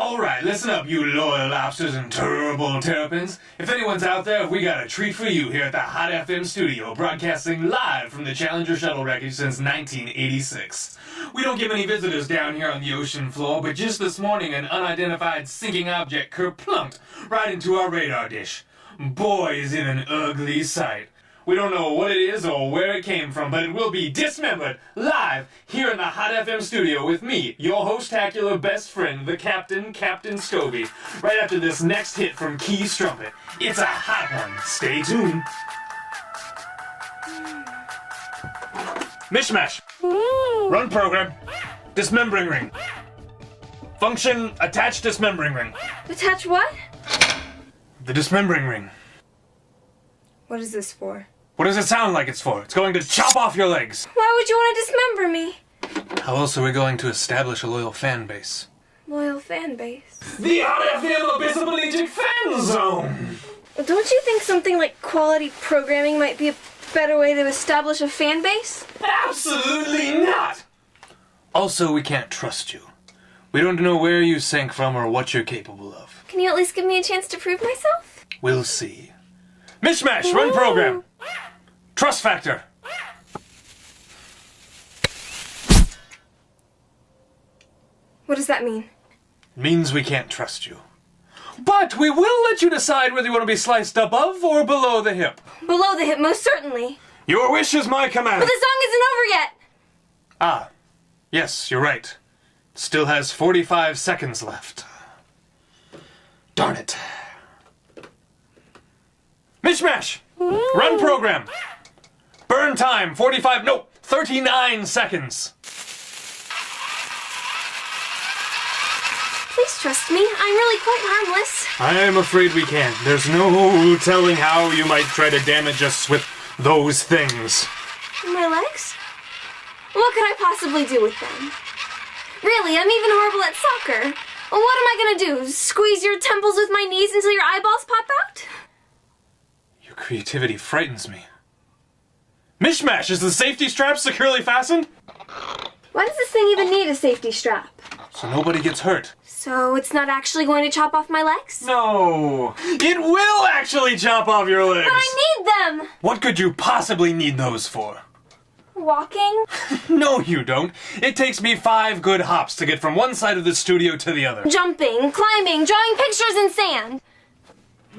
Alright, listen up, you loyal lobsters and terrible terrapins. If anyone's out there, we got a treat for you here at the HOTfm studio, broadcasting live from the Challenger shuttle wreckage since 1986. We don't get many visitors down here on the ocean floor, but just this morning an unidentified sinking object kerplunked right into our radar dish. Boy, is it an ugly sight. We don't know what it is or where it came from, but it will be dismembered live here in the HOTfm studio with me, your host-tacular best friend, the Captain Scobie, right after this next hit from Key Strumpet. It's a hot one. Stay tuned. Mishmash. Run program. Dismembering ring. Function attach dismembering ring. Attach what? The dismembering ring. What is this for? What does it sound like it's for? It's going to chop off your legs. Why would you want to dismember me? How else are we going to establish a loyal fan base? Loyal fan base. The HOTfm Abyssoplegic Fan Zone! Don't you think something like quality programming might be a better way to establish a fan base? Absolutely not! Also, we can't trust you. We don't know where you sank from or what you're capable of. Can you at least give me a chance to prove myself? We'll see. Mishmash, run program! Trust factor! What does that mean? It means we can't trust you. But we will let you decide whether you want to be sliced above or below the hip. Below the hip, most certainly. Your wish is my command. But the song isn't over yet! Ah, yes, you're right. Still has 45 seconds left. Darn it. Mishmash! Run program! Burn time, 39 seconds. Please trust me, I'm really quite harmless. I am afraid we can't. There's no telling how you might try to damage us with those things. My legs? What could I possibly do with them? Really, I'm even horrible at soccer. Well, what am I gonna do? Squeeze your temples with my knees until your eyeballs pop out? Your creativity frightens me. Mishmash, is the safety strap securely fastened? Why does this thing even need a safety strap? So nobody gets hurt. So it's not actually going to chop off my legs? No, it will actually chop off your legs. But I need them! What could you possibly need those for? Walking? No, you don't. It takes me 5 good hops to get from one side of the studio to the other. Jumping, climbing, drawing pictures in sand.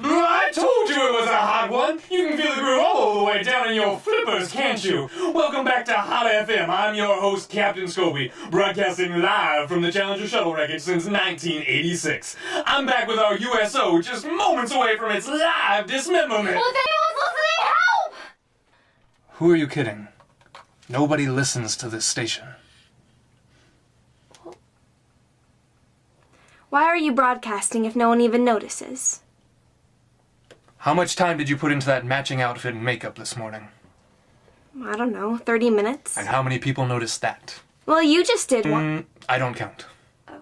I told you it was a hot one. You can feel the groove all the way down in your flippers, can't you? Welcome back to HOTfm. I'm your host, Captain Scobie, broadcasting live from the Challenger shuttle wreckage since 1986. I'm back with our USO just moments away from its live dismemberment. Well, if anyone's listening, help! Who are you kidding? Nobody listens to this station. Why are you broadcasting if no one even notices? How much time did you put into that matching outfit and makeup this morning? I don't know, 30 minutes? And how many people noticed that? Well, you just did one. I don't count. Oh.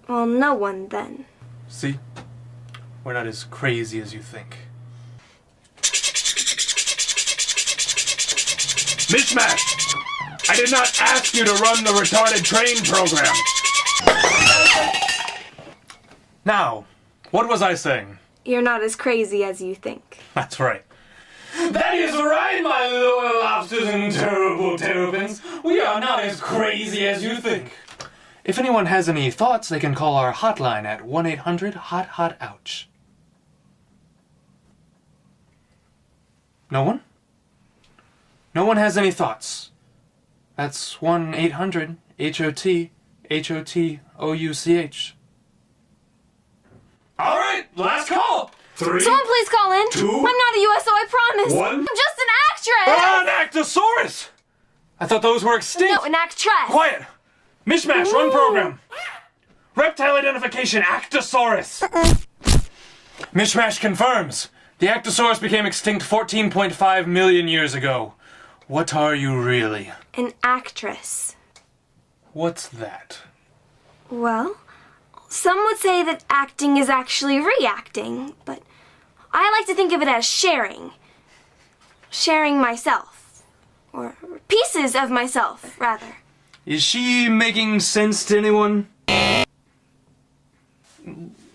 Well, no one then. See? We're not as crazy as you think. Mishmash! I did not ask you to run the retarded train program! Now, what was I saying? You're not as crazy as you think. That's right. That is right, my loyal lobsters and terrible terrapins. We are not as crazy as you think. If anyone has any thoughts, they can call our hotline at 1-800-HOT-HOT-OUCH. No one? No one has any thoughts. That's 1-800-HOT-HOT-OUCH. All right, last call. 3. Someone please call in. 2. I'm not a USO, I promise. 1. I'm just an actress. An Actosaurus! I thought those were extinct. No, an actress. Quiet. Mishmash, run program. Reptile identification, Actosaurus. Mishmash confirms. The Actosaurus became extinct 14.5 million years ago. What are you really? An actress. What's that? Well, some would say that acting is actually reacting, but I like to think of it as sharing. Sharing myself. Or pieces of myself, rather. Is she making sense to anyone?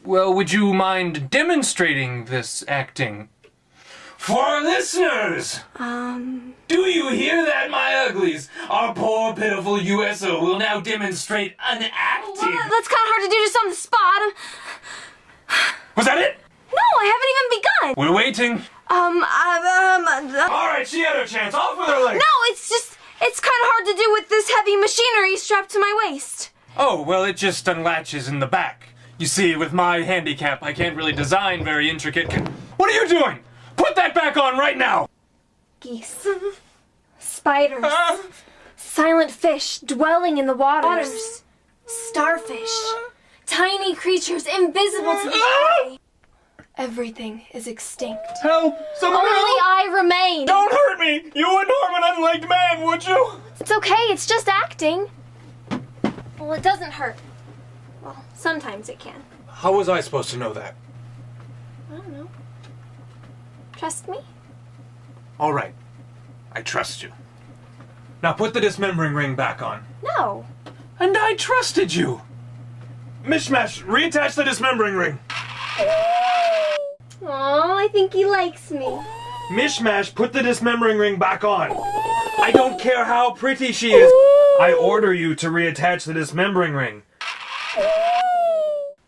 Well, would you mind demonstrating this acting? For our listeners! Do you hear that, my uglies? Our poor, pitiful USO will now demonstrate an acting. Well, that's kind of hard to do just on the spot. Was that it? No, I haven't even begun. We're waiting. Alright, she had her chance. Off with her legs. No, it's kind of hard to do with this heavy machinery strapped to my waist. Oh, well, it just unlatches in the back. You see, with my handicap, I can't really design very intricate What are you doing? Put that back on right now! Geese. Spiders. Silent fish dwelling in the waters. Starfish. Tiny creatures invisible to the eye. Everything is extinct. Help! Someone Only help! I remain. Don't hurt me! You wouldn't harm an unliked man, would you? It's okay, it's just acting. Well, it doesn't hurt. Well, sometimes it can. How was I supposed to know that? I don't know. Trust me? All right. I trust you. Now put the dismembering ring back on. No. And I trusted you. Mishmash, reattach the dismembering ring. Aw, I think he likes me. Mishmash, put the dismembering ring back on. I don't care how pretty she is. I order you to reattach the dismembering ring.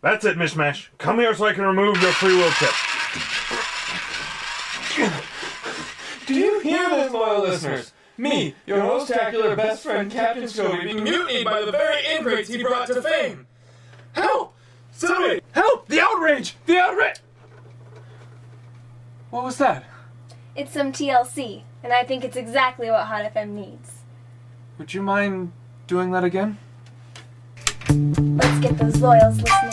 That's it, Mishmash. Come here so I can remove your free will chip. Do you hear this, loyal listeners? Me, your most-tacular best friend, Captain Scobie, being mutinied by the very ingrates he brought to fame. Help! Somebody! Help! The outrage! The outrage! What was that? It's some TLC, and I think it's exactly what HOTfm needs. Would you mind doing that again? Let's get those loyals listening.